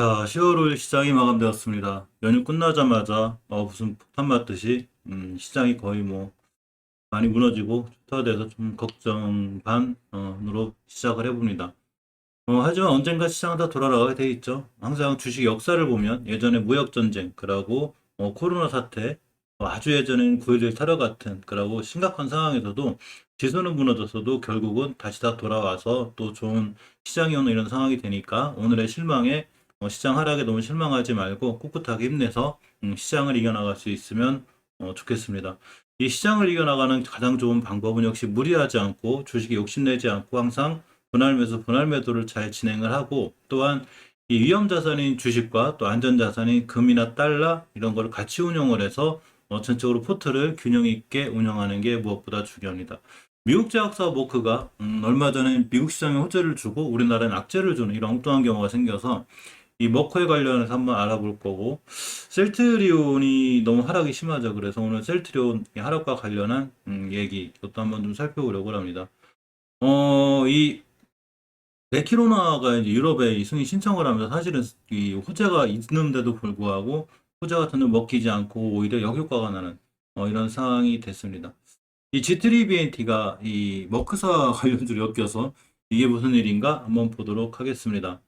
자, 10월 5일 시장이 마감되었습니다. 연휴 끝나자마자 무슨 폭탄 맞듯이 시장이 거의 많이 무너지고 초토화돼서 좀 걱정 반으로 시작을 해봅니다. 하지만 언젠가 시장은 다 돌아가게 돼 있죠. 항상 주식 역사를 보면 예전에 무역전쟁, 그러고 코로나 사태, 아주 예전엔 9.11 테러 같은 그러고 심각한 상황에서도 지수는 무너졌어도 결국은 다시 다 돌아와서 또 좋은 시장이 오는 이런 상황이 되니까 오늘의 실망에 시장 하락에 너무 실망하지 말고 꿋꿋하게 힘내서 시장을 이겨나갈 수 있으면 좋겠습니다. 이 시장을 이겨나가는 가장 좋은 방법은 역시 무리하지 않고 주식에 욕심내지 않고 항상 분할 매수, 분할 매도를 잘 진행을 하고 또한 이 위험 자산인 주식과 또 안전 자산인 금이나 달러 이런 걸 같이 운용을 해서 전적으로 포트를 균형 있게 운영하는 게 무엇보다 중요합니다. 미국 제약사 모크가 얼마 전에 미국 시장에 호재를 주고 우리나라엔 악재를 주는 이런 엉뚱한 경우가 생겨서 이 머커에 관련해서 한번 알아볼 거고, 셀트리온이 너무 하락이 심하죠. 그래서 오늘 셀트리온 하락과 관련한 얘기 이것도 한번 좀 살펴보려고 합니다. 이 레키로나가 이제 유럽에 이 승인 신청을 하면서 사실은 이 호재가 있는데도 불구하고 호재 같은 걸 먹히지 않고 오히려 역효과가 나는 이런 상황이 됐습니다. 이 G3BNT가 이 머크사 관련주로 엮여서 이게 무슨 일인가 한번 보도록 하겠습니다.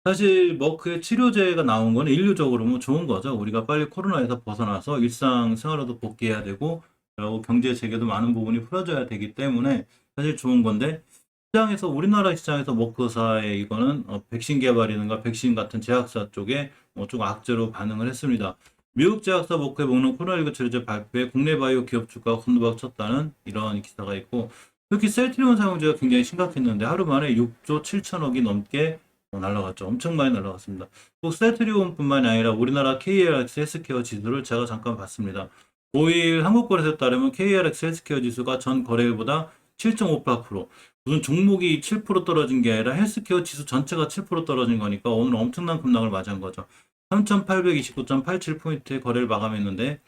사실 머크의 치료제가 나온 건 인류적으로 좋은 거죠. 우리가 빨리 코로나에서 벗어나서 일상생활로도 복귀해야 되고, 그리고 경제 재개도 많은 부분이 풀어져야 되기 때문에 사실 좋은 건데, 시장에서 우리나라 시장에서 머크사의 이거는 백신 개발이든가 백신 같은 제약사 쪽에 좀 악재로 반응을 했습니다. 미국 제약사 머크에 먹는 코로나19 치료제 발표에 국내 바이오 기업 주가가 곤두박 쳤다는 이런 기사가 있고, 특히 셀트리온 사용자가 굉장히 심각했는데 하루 만에 6조 7천억이 넘게 날라갔죠. 엄청 많이 날라갔습니다. 꼭 셀트리온뿐만이 아니라 우리나라 KRX 헬스케어 지수를 제가 잠깐 봤습니다. 5일 한국거래소에 따르면 KRX 헬스케어 지수가 전 거래일보다 7.58%, 무슨 종목이 7% 떨어진 게 아니라 헬스케어 지수 전체가 7% 떨어진 거니까 오늘 엄청난 급락을 맞은 거죠. 3,829.87포인트의 거래를 마감했는데,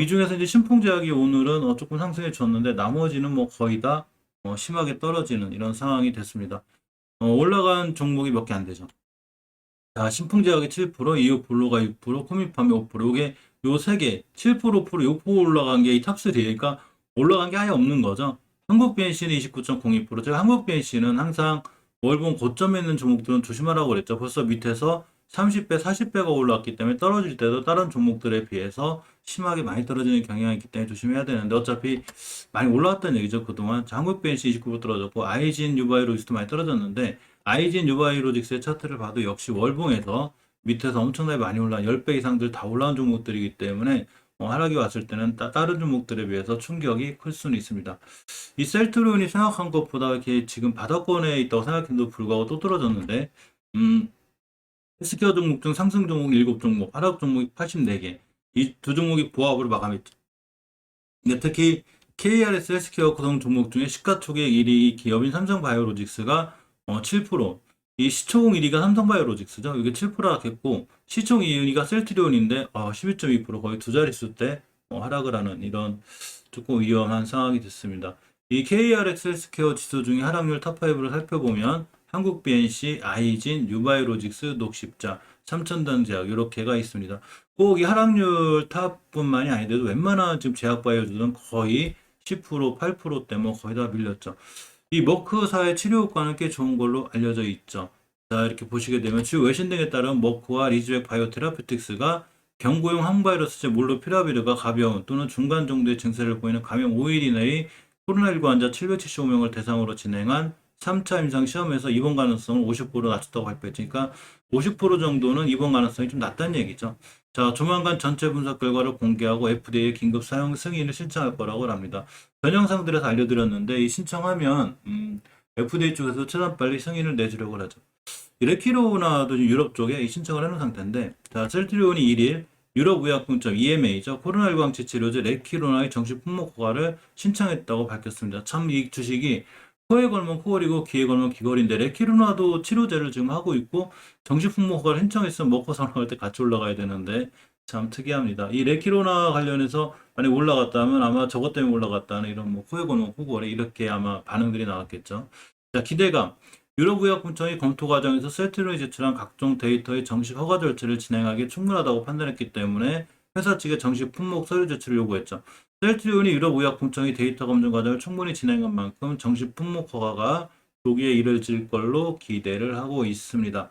이 중에서 이제 신풍제약이 오늘은 조금 상승해 줬는데 나머지는 거의 다 심하게 떨어지는 이런 상황이 됐습니다. 올라간 종목이 몇 개 안 되죠. 자, 신풍제약이 7%, 이오블루가 6%, 코미팜이 5%, 이게 요 세 개, 7%, 5%, 6% 올라간 게 이 탑3, 그러니까 올라간 게 아예 없는 거죠. 한국 BNC는 29.02%, 제가 한국 BNC는 항상 월봉 고점에 있는 종목들은 조심하라고 그랬죠. 벌써 밑에서 30배, 40배가 올라왔기 때문에 떨어질 때도 다른 종목들에 비해서 심하게 많이 떨어지는 경향이 있기 때문에 조심해야 되는데 어차피 많이 올라왔다는 얘기죠. 그동안 자, 한국 BNC 29% 떨어졌고 아이진, 유바이로직스도 많이 떨어졌는데 아이진, 유바이로직스의 차트를 봐도 역시 월봉에서 밑에서 엄청나게 많이 올라온 10배 이상들 다 올라온 종목들이기 때문에 하락이 왔을 때는 다른 종목들에 비해서 충격이 클 수는 있습니다. 이 셀트리온이 생각한 것보다 이렇게 지금 바닥권에 있다고 생각했는데도 불구하고 또 떨어졌는데, 헬스케어 종목 중 상승 종목 7종목, 하락 종목 84개, 이 두 종목이 보합으로 마감했죠. 근데 특히 KRS 헬스케어 구성 종목 중에 시가총액 1위 기업인 삼성바이오로직스가 7%, 이 시총 1위가 삼성바이오로직스죠. 이게 7%가 됐고 시총 2위가 셀트리온인데 12.2% 거의 두 자릿수 때 하락을 하는 이런 조금 위험한 상황이 됐습니다. 이 KRX 헬스케어 지수 중에 하락률 탑5를 살펴보면 한국 BNC, 아이진, 유바이로직스, 녹십자, 삼천전제약 이렇게가 있습니다. 꼭 이 하락률 탑뿐만이 아니더라도 웬만한 지금 제약바이오들은 거의 10%, 8%대 거의 다 밀렸죠. 이 머크사의 치료 효과는 꽤 좋은 걸로 알려져 있죠. 자, 이렇게 보시게 되면 주요 외신 등에 따른 머크와 리즈백 바이오테라피틱스가 경구용 항바이러스제 몰루피라비르가 가벼운 또는 중간 정도의 증세를 보이는 감염 5일 이내의 코로나19 환자 775명을 대상으로 진행한 3차 임상 시험에서 입원 가능성을 50% 낮췄다고 발표했죠. 그러니까 50% 정도는 입원 가능성이 좀 낮다는 얘기죠. 자, 조만간 전체 분석 결과를 공개하고 FDA에 긴급 사용 승인을 신청할 거라고 합니다. 전 영상들에서 알려드렸는데 이 신청하면 FDA 쪽에서 최대한 빨리 승인을 내주려고 하죠. 레키로나도 유럽 쪽에 신청을 해놓은 상태인데, 자, 셀트리온이 1일 유럽의약품점 EMA죠. 코로나19 항체 치료제 레키로나의 정식 품목 허가를 신청했다고 밝혔습니다. 참 이 주식이 코에 걸면 코걸이고 귀에 걸면 귀걸인데 레키로나도 치료제를 지금 하고 있고 정식 품목 허가를 신청했으면 먹고 살아갈 때 같이 올라가야 되는데 참 특이합니다. 이 레키로나 관련해서 만약 올라갔다면 아마 저것 때문에 올라갔다는 이런 코에 걸면 코걸이 이렇게 아마 반응들이 나왔겠죠. 자, 기대감. 유럽의약품청이 검토 과정에서 셀트리온이 제출한 각종 데이터의 정식 허가 절차를 진행하기에 충분하다고 판단했기 때문에 회사 측에 정식 품목 서류 제출을 요구했죠. 셀트리온이 유럽의약품청이 데이터 검증 과정을 충분히 진행한 만큼 정식 품목 허가가 조기에 이뤄질 걸로 기대를 하고 있습니다.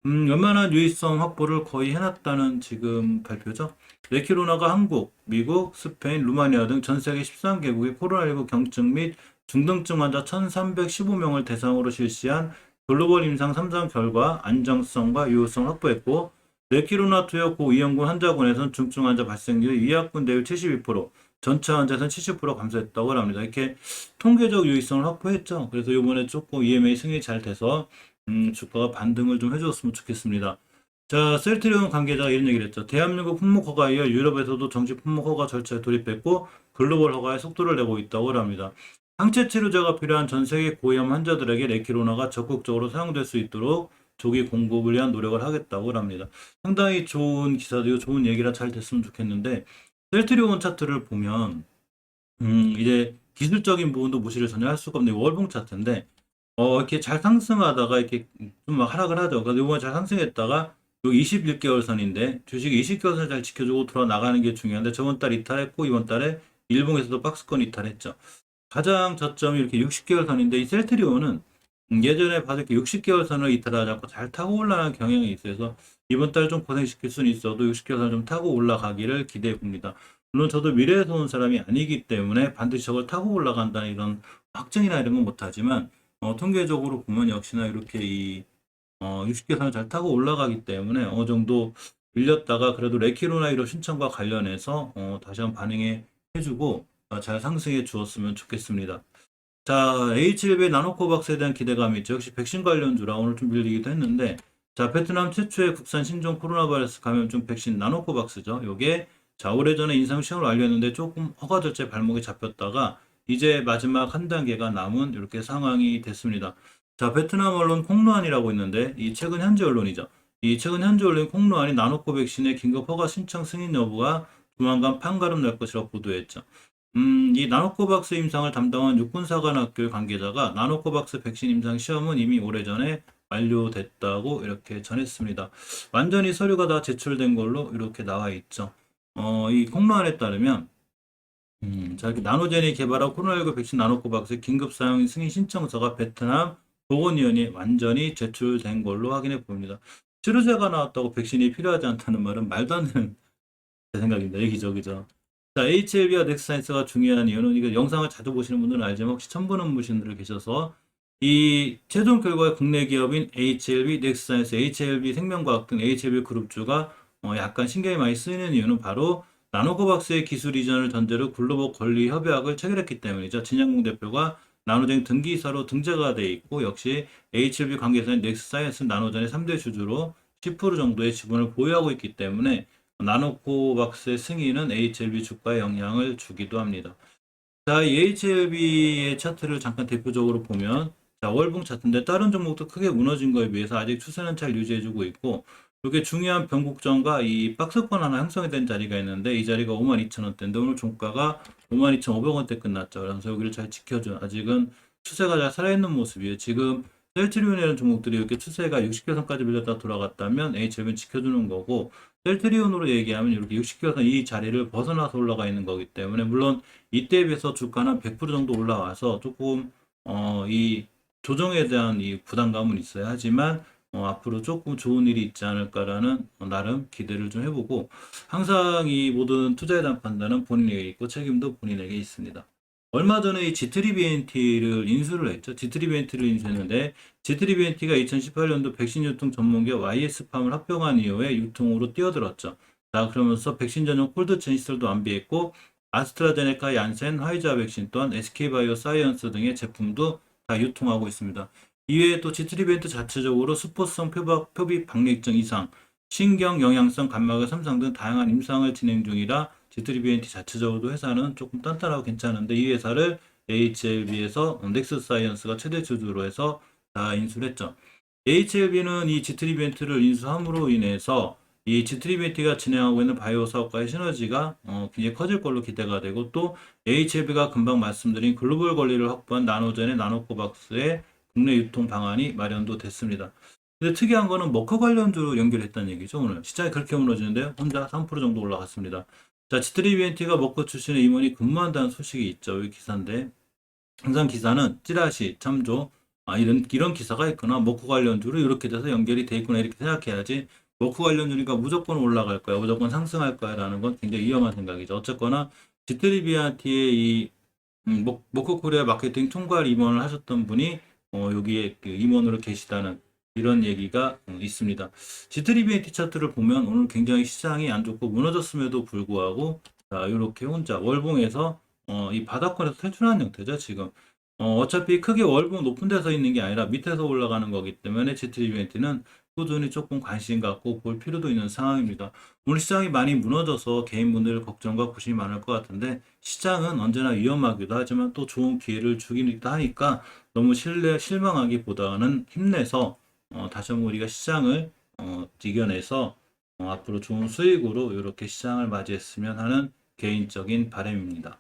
웬만한 유의성 확보를 거의 해놨다는 지금 발표죠. 레키로나가 한국, 미국, 스페인, 루마니아 등 전 세계 13개국의 코로나19 경증 및 중등증 환자 1,315명을 대상으로 실시한 글로벌 임상 3상 결과 안정성과 유효성을 확보했고, 레키로나 투여 고위험군 환자군에서는 중증 환자 발생률 위약군 대율 72%, 전체 환자에서는 70% 감소했다고 합니다. 이렇게 통계적 유의성을 확보했죠. 그래서 이번에 조금 EMA 승인이 잘 돼서 주가가 반등을 좀 해줬으면 좋겠습니다. 자, 셀트리온 관계자가 이런 얘기를 했죠. 대한민국 품목 허가에 이어 유럽에서도 정식 품목 허가 절차에 돌입했고 글로벌 허가에 속도를 내고 있다고 합니다. 항체 치료제가 필요한 전 세계 고위험 환자들에게 레키로나가 적극적으로 사용될 수 있도록 조기 공급을 위한 노력을 하겠다고 합니다. 상당히 좋은 기사도 좋은 얘기라 잘 됐으면 좋겠는데 셀트리온 차트를 보면 이제 기술적인 부분도 무시를 전혀 할 수가 없는 월봉 차트인데 이렇게 잘 상승하다가 이렇게 좀 막 하락을 하죠. 그래서 이번에 잘 상승했다가 요 21개월 선인데 주식이 20개월 선 잘 지켜주고 돌아 나가는 게 중요한데 저번 달 이탈했고 이번 달에 일봉에서도 박스권 이탈했죠. 가장 저점이 이렇게 60개월 선인데 이 셀트리온은 예전에 봐도 이렇게 60개월 선을 이탈하지 않고 잘 타고 올라가는 경향이 있어서 이번 달 좀 고생시킬 수는 있어도 60개월 선 좀 타고 올라가기를 기대해 봅니다. 물론 저도 미래에서 온 사람이 아니기 때문에 반드시 저걸 타고 올라간다는 이런 확증이나 이런 건 못하지만 통계적으로 보면 역시나 이렇게 60개선을 잘 타고 올라가기 때문에 어느 정도 밀렸다가 그래도 레키로나 1호 신청과 관련해서 다시 한번 반응해 주고 잘 상승해 주었으면 좋겠습니다. 자, H1B 나노코박스에 대한 기대감이 있죠. 역시 백신 관련주라 오늘 좀 밀리기도 했는데 자, 베트남 최초의 국산 신종 코로나 바이러스 감염증 백신 나노코박스죠. 요게 자, 오래전에 인상 시험을 완료했는데 조금 허가 절차에 발목이 잡혔다가 이제 마지막 한 단계가 남은 이렇게 상황이 됐습니다. 자, 베트남 언론 콩루안이라고 있는데 이 최근 현지 언론이죠. 이 최근 현지 언론 콩루안이 나노코 백신의 긴급 허가 신청 승인 여부가 조만간 판가름 날 것이라고 보도했죠. 이 나노코박스 임상을 담당한 육군사관학교 관계자가 나노코박스 백신 임상 시험은 이미 오래전에 완료됐다고 이렇게 전했습니다. 완전히 서류가 다 제출된 걸로 이렇게 나와 있죠. 이 콩루안에 따르면 자, 이렇게 나노젠이 개발한 코로나19 백신 나노코박스 긴급 사용 승인 신청서가 베트남 보건위원회에 완전히 제출된 걸로 확인해 봅니다. 치료제가 나왔다고 백신이 필요하지 않다는 말은 말도 안 되는 제 생각입니다. 여기저기죠. 자, HLB와 넥스사이언스가 중요한 이유는 이거 영상을 자주 보시는 분들은 알지만 혹시 처음 보는 분들 계셔서 이 최종 결과의 국내 기업인 HLB, 넥스사이언스, HLB 생명과학 등 HLB 그룹주가 약간 신경이 많이 쓰이는 이유는 바로 나노코박스의 기술 이전을 전제로 글로벌 권리 협약을 체결했기 때문이죠. 진양공 대표가 나노젠 등기사로 등재가 돼 있고 역시 HLB 관계사인 넥스사이언스 나노젠의 3대 주주로 10% 정도의 지분을 보유하고 있기 때문에 나노코박스의 승인은 HLB 주가에 영향을 주기도 합니다. 자, 이 HLB의 차트를 잠깐 대표적으로 보면 자, 월봉 차트인데 다른 종목도 크게 무너진 거에 비해서 아직 추세는 잘 유지해주고 있고 이렇게 중요한 변곡점과 이 박스권 하나 형성이 된 자리가 있는데 이 자리가 52,000원대인데 오늘 종가가 52,500원대 끝났죠. 그래서 여기를 잘 지켜줘. 아직은 추세가 잘 살아있는 모습이에요. 지금 셀트리온이라는 종목들이 이렇게 추세가 60개선까지 밀렸다 돌아갔다면 HLB는 지켜주는 거고 셀트리온으로 얘기하면 이렇게 60개선 이 자리를 벗어나서 올라가 있는 거기 때문에 물론 이때에 비해서 주가는 100% 정도 올라와서 조금 이 조정에 대한 이 부담감은 있어야 하지만 앞으로 조금 좋은 일이 있지 않을까라는 나름 기대를 좀 해보고 항상 이 모든 투자에 대한 판단은 본인에게 있고 책임도 본인에게 있습니다. 얼마 전에 이 G3BNT를 인수를 했죠. G3BNT를 인수했는데 G3BNT가 2018년도 백신 유통 전문기업 YS팜을 합병한 이후에 유통으로 뛰어들었죠. 자, 그러면서 백신 전용 콜드체인 시설도 완비했고 아스트라제네카, 얀센, 화이자 백신 또한 SK바이오사이언스 등의 제품도 다 유통하고 있습니다. 이외에 또 G3BNT 자체적으로 스포츠성 표비 박력증 이상, 신경 영양성 감마가 삼상 등 다양한 임상을 진행 중이라 G3BNT 자체적으로도 회사는 조금 단단하고 괜찮은데 이 회사를 HLB에서 넥스사이언스가 최대 주주로 해서 다 인수를 했죠. HLB는 이 G3BNT를 인수함으로 인해서 이 G3BNT가 진행하고 있는 바이오 사업과의 시너지가 굉장히 커질 걸로 기대가 되고 또 HLB가 금방 말씀드린 글로벌 권리를 확보한 나노젠의 나노코박스의 국내 유통 방안이 마련도 됐습니다. 근데 특이한 거는 머커 관련주로 연결했다는 얘기죠. 오늘 시장이 그렇게 무너지는데 혼자 3% 정도 올라갔습니다. 자, G3BNT가 머커 출신의 임원이 근무한다는 소식이 있죠. 이 기사인데 항상 기사는 찌라시, 참조, 이런 기사가 있거나 머커 관련주로 이렇게 돼서 연결이 돼 있구나 이렇게 생각해야지 머커 관련주니까 무조건 올라갈 거야, 무조건 상승할 거야라는 건 굉장히 위험한 생각이죠. 어쨌거나 G3BNT의 이 머커 코리아 마케팅 총괄 임원을 하셨던 분이 여기에 그 임원으로 계시다는 이런 얘기가 있습니다. G3BNT 차트를 보면 오늘 굉장히 시장이 안 좋고 무너졌음에도 불구하고 자, 이렇게 혼자 월봉에서 이 바닥권에서 탈출하는 형태죠, 지금. 어차피 크게 월봉 높은 데서 있는 게 아니라 밑에서 올라가는 거기 때문에 G3BNT는 꾸준히 조금 관심 갖고 볼 필요도 있는 상황입니다. 오늘 시장이 많이 무너져서 개인분들 걱정과 고심이 많을 것 같은데 시장은 언제나 위험하기도 하지만 또 좋은 기회를 주기도 하니까 너무 실망하기보다는 힘내서 다시 한번 우리가 시장을 이겨내서 앞으로 좋은 수익으로 이렇게 시장을 맞이했으면 하는 개인적인 바람입니다.